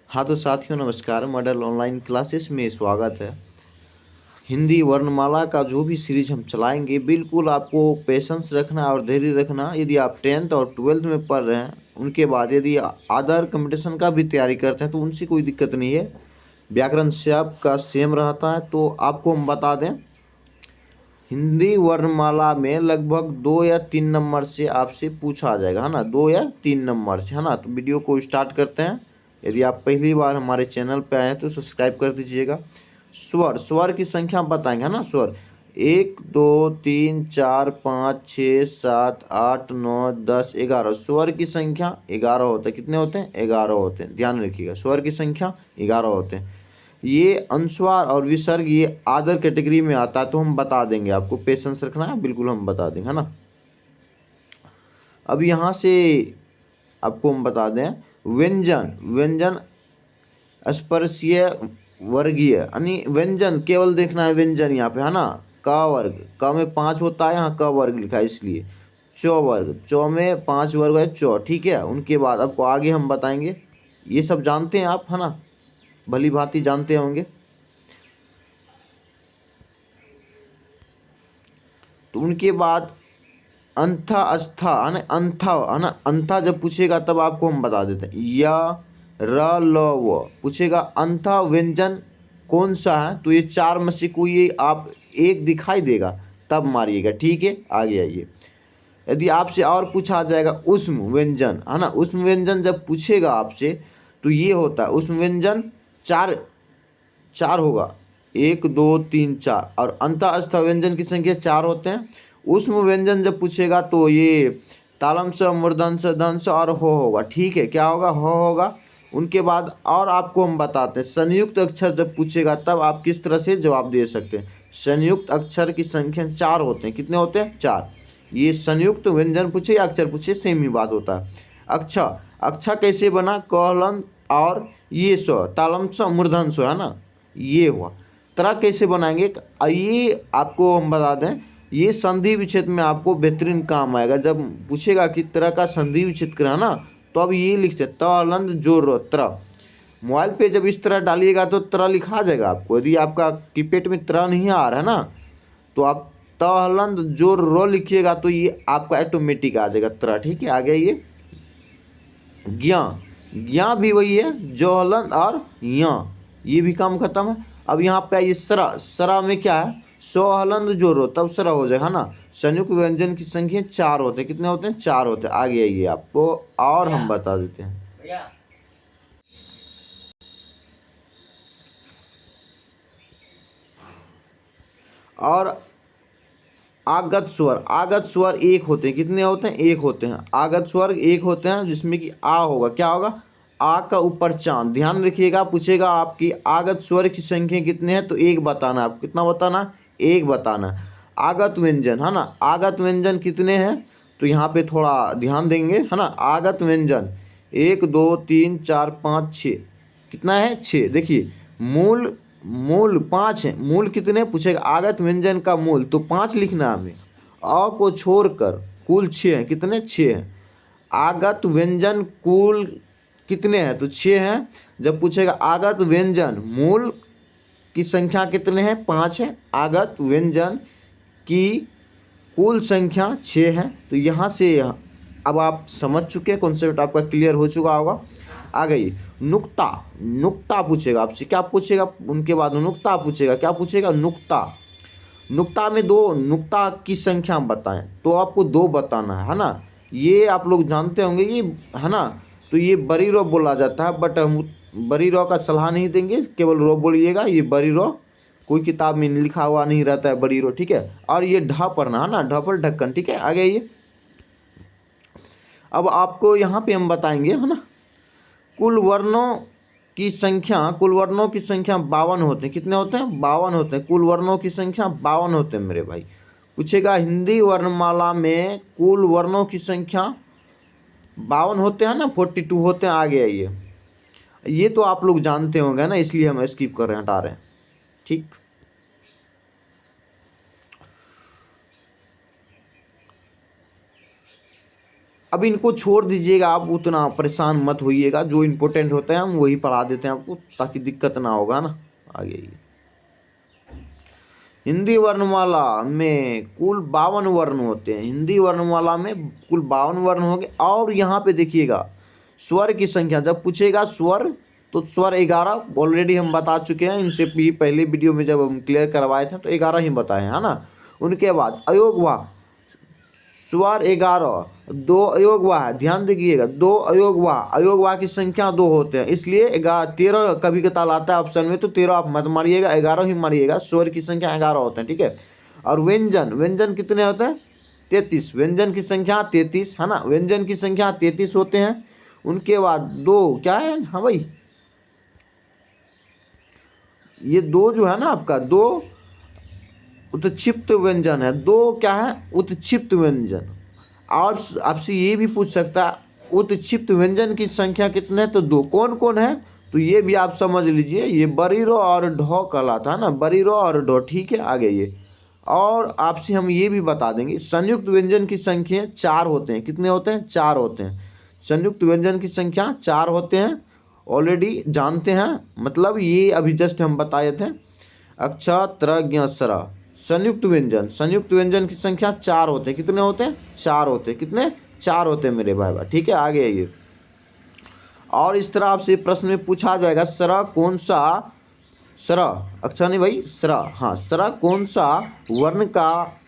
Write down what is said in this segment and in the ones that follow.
हाँ तो साथियों नमस्कार। मॉडल ऑनलाइन क्लासेस में स्वागत है। हिंदी वर्णमाला का जो भी सीरीज हम चलाएंगे बिल्कुल आपको पेशेंस रखना और धैर्य रखना। यदि आप 10th और 12th में पढ़ रहे हैं, उनके बाद यदि अदर कंपटीशन का भी तैयारी करते हैं तो उनसे कोई दिक्कत नहीं है। व्याकरण से आपका सेम रहता है। तो आपको हम बता दें, हिंदी वर्णमाला में लगभग 2 या 3 नंबर से आपसे पूछा आ जाएगा, है ना। 2 या 3 नंबर से, है ना। तो वीडियो को स्टार्ट करते हैं। यदि आप पहली बार हमारे चैनल पे आए हैं तो सब्सक्राइब कर दीजिएगा। स्वर स्वर की संख्या बताएंगे, है ना। स्वर 1 2 3 4 5 6 7 8 9 10 11। स्वर की संख्या 11 होते हैं। कितने होते हैं? 11 होते हैं। ध्यान रखिएगा, स्वर की संख्या 11 होते हैं। ये अनुस्वार और विसर्ग ये अदर कैटेगरी में आता है, तो हम बता देंगे। आपको पेशेंस रखना है, बिल्कुल हम बता देंगे, है ना। अब यहाँ से आपको हम बता दें, व्यंजन व्यंजन स्पर्शीय वर्गीय, यानी व्यंजन केवल देखना है। व्यंजन यहाँ पे, है ना। क वर्ग, क में 5 होता है, यहाँ क वर्ग लिखा है इसलिए। चौ वर्ग, चौ में 5 वर्ग है, चौ, ठीक है। उनके बाद आपको आगे हम बताएंगे। ये सब जानते हैं आप, है ना, भली भांति जानते होंगे। तो उनके बाद अंथा अस्था, है ना। अंथा, है ना। अंथा जब पूछेगा तब आपको हम बता देते हैं। या र ल व पूछेगा, अंथा व्यंजन कौन सा है, तो ये 4 में से कोई आप एक दिखाई देगा तब मारिएगा, ठीक है। आगे आइए। यदि आपसे और पूछा जाएगा उष्म व्यंजन, है ना। उष्म व्यंजन जब पूछेगा आपसे तो ये होता है उष्म व्यंजन। चार चार होगा, 1 2 3 4, और अंतःस्थ व्यंजन की संख्या 4 होते हैं। उष्म व्यंजन जब पूछेगा तो ये तालम स, मूर्धन स, धन स और हो होगा, ठीक है। क्या होगा? हो होगा। उनके बाद और आपको हम बताते हैं, संयुक्त अक्षर जब पूछेगा तब आप किस तरह से जवाब दे सकते हैं। संयुक्त अक्षर की संख्या 4 होते हैं। कितने होते हैं? 4। ये संयुक्त व्यंजन पूछे या अक्षर पूछे, सेम ही बात होता है। अच्छा, अच्छा कैसे बना? कहलन और ये स, तालम स, मूर्धन स, है ना। ये हुआ। तरह कैसे बनाएंगे, ये आपको हम बता दें। ये संधि विच्छेद में आपको बेहतरीन काम आएगा। जब पूछेगा कि तरह का संधि विच्छेद कराना, तो अब ये लिख सकते तलंद जोर तरह। मोबाइल पे जब इस तरह डालिएगा तो तरह लिखा जाएगा आपको। यदि आपका कीपैड में तरह नहीं आ रहा है ना, तो आप तहलंद जोर रो लिखिएगा तो ये आपका ऑटोमेटिक आ जाएगा तरह, ठीक है। आगे ये ज्ञा, ज्ञा भी वही है, जोहलन और या, ये भी काम खत्म है। अब यहाँ पे आइए सरा, सरा में क्या है? सोहलंद जोरो तब सरा हो जाएगा, है ना। संयुक्त व्यंजन की संख्या 4 होते हैं। कितने होते हैं? 4 होते हैं। आगे आइए, आपको और हम बता देते हैं। और आगत स्वर, आगत स्वर एक होते हैं। कितने होते हैं? एक होते हैं। आगत स्वर एक होते हैं, जिसमें कि आ होगा। क्या होगा? आ का ऊपर चांद। ध्यान रखिएगा, पूछेगा आपकी आगत स्वर की संख्या कितने हैं, तो एक बताना। आप कितना बताना? एक बताना। आगत व्यंजन, है ना। आगत व्यंजन कितने हैं, तो यहाँ पे थोड़ा ध्यान देंगे, है ना। आगत व्यंजन 1 2 3 4 5 6। कितना है? 6। देखिए, मूल मूल 5 है। मूल कितने पूछेगा? आगत व्यंजन का मूल तो 5 लिखना है हमें। अ को छोड़कर कुल 6 हैं। कितने? 6 हैं। आगत व्यंजन कुल कितने हैं, तो 6 हैं। जब पूछेगा आगत व्यंजन मूल की संख्या कितने हैं, 5 है। आगत व्यंजन की कुल संख्या 6 है। तो यहाँ से अब आप समझ चुके हैं, कॉन्सेप्ट आपका क्लियर हो चुका होगा। आ गई नुक्ता, नुक्ता पूछेगा आपसे। क्या पूछेगा? उनके बाद नुक्ता पूछेगा। क्या पूछेगा? नुक्ता। नुक्ता में 2 नुक्ता की संख्या बताएं, तो आपको 2 बताना है ना। ये आप लोग जानते होंगे, ये, है ना। तो ये बड़ी रो बोला जाता है, बट हम बड़ी रो का सलाह नहीं देंगे, केवल रो बोलिएगा। ये बड़ी रो कोई किताब में लिखा हुआ नहीं रहता है, बड़ी रो, ठीक है। और ये ढ पढ़ना, है ना, ढ पर ढक्कन, ठीक है। आगे ये अब आपको यहाँ पे हम बताएंगे, है ना। कुल वर्णों की संख्या, कुल वर्णों की संख्या 52 होते हैं। कितने होते हैं? 52 होते हैं। कुल वर्णों की संख्या 52 होते हैं मेरे भाई। पूछेगा हिंदी वर्णमाला में कुल वर्णों की संख्या 52 होते हैं ना, 42 होते हैं। आगे आइए, ये तो आप लोग जानते होंगे ना, इसलिए हम स्किप कर रहे हैं, हटा रहे हैं, ठीक। अब इनको छोड़ दीजिएगा, आप उतना परेशान मत होइएगा, जो इम्पोर्टेंट होते हैं हम वही पढ़ा देते हैं आपको, ताकि दिक्कत ना होगा ना आगे। ये हिंदी वर्णमाला में कुल 52 वर्ण होते हैं। हिंदी वर्णमाला में कुल 52 वर्ण होंगे। और यहाँ पे देखिएगा स्वर की संख्या जब पूछेगा स्वर, तो स्वर 11 ऑलरेडी हम बता चुके हैं, इनसे भी पहले वीडियो में जब हम क्लियर करवाए थे तो 11 ही बताए, है ना। उनके बाद अयोगवाह, स्वर 11, 2 अयोगवाह है, ध्यान दीजिएगा 2 अयोगवाह, अयोगवाह की संख्या 2 होते हैं, इसलिए 13 कभी कताल आता है ऑप्शन में, तो 13 आप मत मारिएगा, 11 ही मारिएगा। स्वर की संख्या 11 होते हैं, ठीक है। और व्यंजन, व्यंजन कितने होते हैं? 33, व्यंजन की संख्या 33, है ना, व्यंजन की संख्या 33 होते हैं। उनके बाद 2 क्या है, हाँ भाई, ये 2 जो है ना आपका 2 उत्क्षिप्त व्यंजन है, 2 क्या है, उत्क्षिप्त व्यंजन। और आपसे ये भी पूछ सकता है उत्क्षिप्त व्यंजन की संख्या कितने, तो 2। कौन कौन है, तो ये भी आप समझ लीजिए, ये बरीरो और ढो कहलाता है ना, बरीरो और ढो, ठीक है। आगे ये और आपसे हम ये भी बता देंगे संयुक्त व्यंजन की संख्या 4 होते हैं। कितने होते हैं? 4 होते हैं। संयुक्त व्यंजन की संख्या 4 होते हैं, ऑलरेडी जानते हैं, मतलब ये अभी जस्ट हम बताए थे। अक्ष त्र ज्ञ स्र, संयुक्त व्यंजन, संयुक्त व्यंजन की संख्या 4 होते हैं। कितने होते हैं? 4 होते हैं। कितने? 4 होते हैं मेरे भाई, ठीक है। आगे आइए, और इस तरह आपसे प्रश्न में पूछा जाएगा स्र कौन सा, स्र अक्षर नहीं भाई, स्र, हाँ स्र कौन सा वर्ण का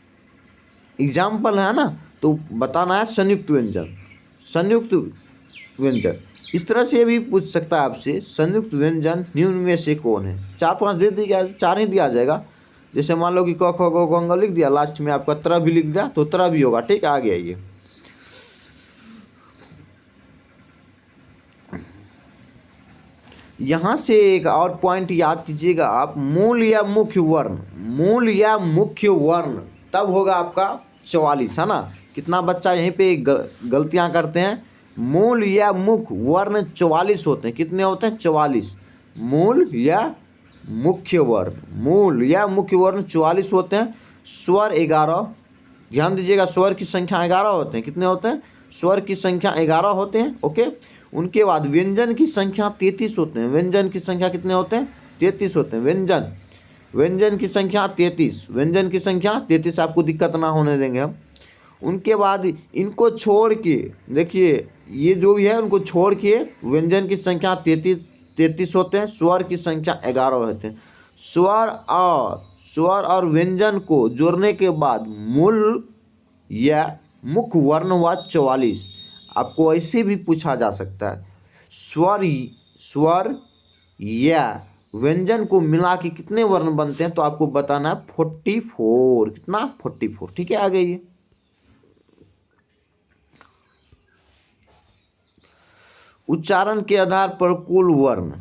एग्जाम्पल है ना, तो बताना है संयुक्त व्यंजन, संयुक्त व्यंजन। इस तरह से भी पूछ सकता है आपसे संयुक्त व्यंजन निम्न में से कौन है। 4-5 दे दिया, 4 ही दिया जाएगा। जैसे मान लो कि क ख ग घ लिख दिया, लास्ट में आपका तरह भी लिख दिया, तो तरह भी होगा, ठीक है। आगे आइए, यहाँ से एक और पॉइंट याद कीजिएगा आप, मूल या मुख्य वर्ण, मूल या मुख्य वर्ण तब होगा आपका 44, है ना। कितना बच्चा यहीं पे गलतियाँ करते हैं, मूल या मुख्य वर्ण 44 होते हैं। कितने होते हैं? 44। मूल या मुख्य वर्ण, मूल या मुख्य वर्ण 44 होते हैं। स्वर 11, ध्यान दीजिएगा स्वर की संख्या 11 होते हैं। कितने होते हैं? स्वर की संख्या 11 होते हैं, ओके। उनके बाद व्यंजन की संख्या 33 होते हैं। व्यंजन की संख्या कितने होते हैं? 33 होते हैं। व्यंजन, व्यंजन की संख्या 33, व्यंजन की संख्या 33, आपको दिक्कत ना होने देंगे हम। उनके बाद इनको छोड़ के देखिए, ये जो भी है उनको छोड़ के व्यंजन की संख्या 33 होते हैं, स्वर की संख्या 11 होते हैं। स्वर और व्यंजन को जोड़ने के बाद मूल या मुख्य वर्ण हुआ 44। आपको ऐसे भी पूछा जा सकता है, स्वर या व्यंजन को मिला के कितने वर्ण बनते हैं, तो आपको बताना है 44। कितना? 44, ठीक है। आ गई, उच्चारण के आधार पर कुल वर्ण,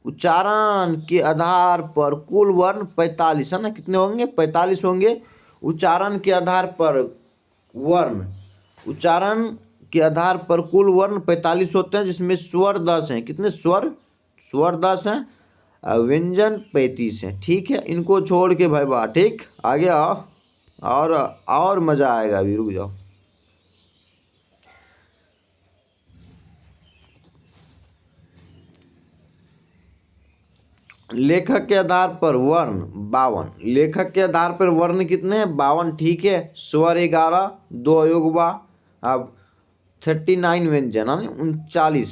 उच्चारण के आधार पर कुल वर्ण 45, है ना। कितने होंगे? 45 होंगे। उच्चारण के आधार पर वर्ण, उच्चारण के आधार पर कुल वर्ण 45 होते हैं, जिसमें स्वर 10 हैं। कितने स्वर? स्वर 10 हैं, व्यंजन 35 हैं, ठीक है। इनको छोड़ के भाई बा, ठीक। आगे आओ, और मजा आएगा, अभी रुक जाओ। लेखक के आधार पर वर्ण 52, लेखक के आधार पर वर्ण कितने हैं? 52, ठीक है। स्वर 11, 2 अयोगवा, अब 39 व्यंजन,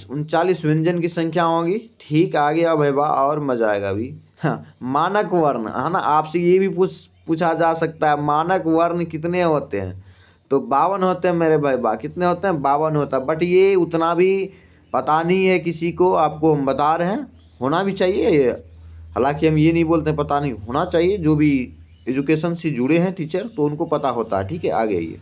39 व्यंजन की संख्या होगी, ठीक। आगे अब है बा, और मजा आएगा अभी। हाँ, मानक वर्ण, है ना। आपसे ये भी पूछा जा सकता है मानक वर्ण कितने होते हैं, तो 52 होते हैं मेरे भाई बा। कितने होते हैं? 52 होता है। बट ये उतना भी पता नहीं है किसी को, आपको हम बता रहे हैं, होना भी चाहिए। हालांकि हम ये नहीं बोलते पता नहीं, होना चाहिए। जो भी एजुकेशन से जुड़े हैं टीचर, तो उनको पता होता है, ठीक है। आगे ये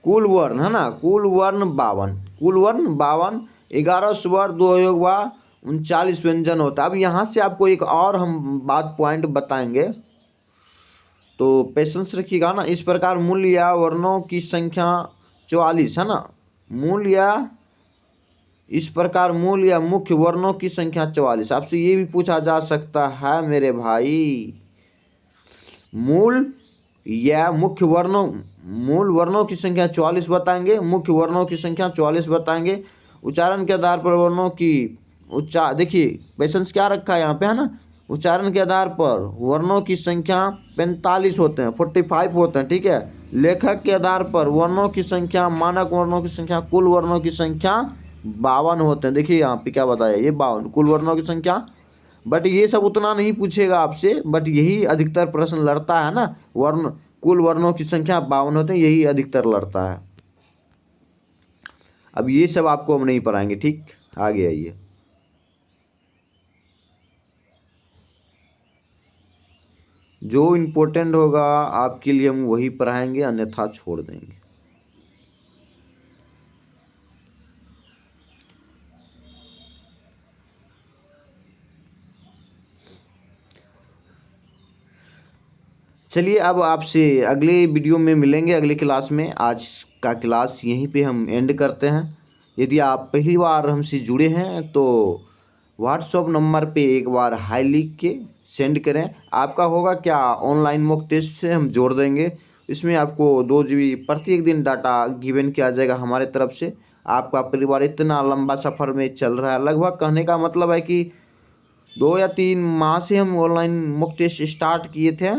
कुल वर्ण, है ना, कुल वर्ण 52, कुल वर्ण 52, 11 स्वर, 2 अयोगवा, 39 व्यंजन होता है। अब यहाँ से आपको एक और हम बात पॉइंट बताएंगे, तो पेशेंस रखिएगा ना। इस प्रकार मूल या वर्णों की संख्या 44, है ना। मूल या, इस प्रकार मूल या मुख्य वर्णों की संख्या 44। आपसे ये भी पूछा जा सकता है मेरे भाई, मूल या मुख्य वर्णों, मूल वर्णों की संख्या 44 बताएंगे, मुख्य वर्णों की संख्या 44 बताएंगे। उच्चारण के आधार पर वर्णों की देखिए क्वेश्चंस क्या रखा है यहाँ पे, है ना। उच्चारण के आधार पर वर्णों की संख्या 45 होते हैं, 45 होते हैं, ठीक है। लेखक के आधार पर वर्णों की संख्या, मानक वर्णों की संख्या, कुल वर्णों की संख्या 52 होते हैं। देखिए यहाँ पे क्या बताया, ये 52 कुल वर्णों की संख्या। बट ये सब उतना नहीं पूछेगा आपसे, बट यही अधिकतर प्रश्न लड़ता है ना, वर्ण कुल वर्णों की संख्या 52 होते हैं, यही अधिकतर लड़ता है। अब ये सब आपको हम नहीं पढ़ाएंगे, ठीक। आगे आइए। जो इम्पोर्टेंट होगा आपके लिए हम वही पढ़ाएंगे, अन्यथा छोड़ देंगे। चलिए अब आपसे अगले वीडियो में मिलेंगे, अगली क्लास में। आज का क्लास यहीं पे हम एंड करते हैं। यदि आप पहली बार हमसे जुड़े हैं तो व्हाट्सएप नंबर पे एक बार हाई लिख के सेंड करें। आपका होगा क्या, ऑनलाइन मॉक टेस्ट से हम जोड़ देंगे। इसमें आपको 2 GB प्रत्येक दिन डाटा गिवन किया जाएगा हमारे तरफ से। आपका परिवार इतना लंबा सफ़र में चल रहा है, लगभग कहने का मतलब है कि 2 या 3 माह से हम ऑनलाइन मॉक टेस्ट स्टार्ट किए थे।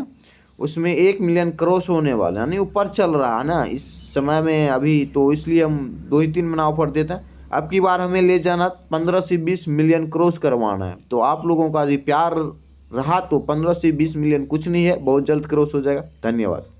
उसमें 1 मिलियन क्रॉस होने वाला है, यानी ऊपर चल रहा है ना इस समय में अभी, तो इसलिए हम 2 ही 3 महीना ऑफर देते हैं। अब की बार हमें ले जाना 15 से 20 मिलियन क्रॉस करवाना है। तो आप लोगों का यदि प्यार रहा तो 15 से 20 मिलियन कुछ नहीं है, बहुत जल्द क्रॉस हो जाएगा। धन्यवाद।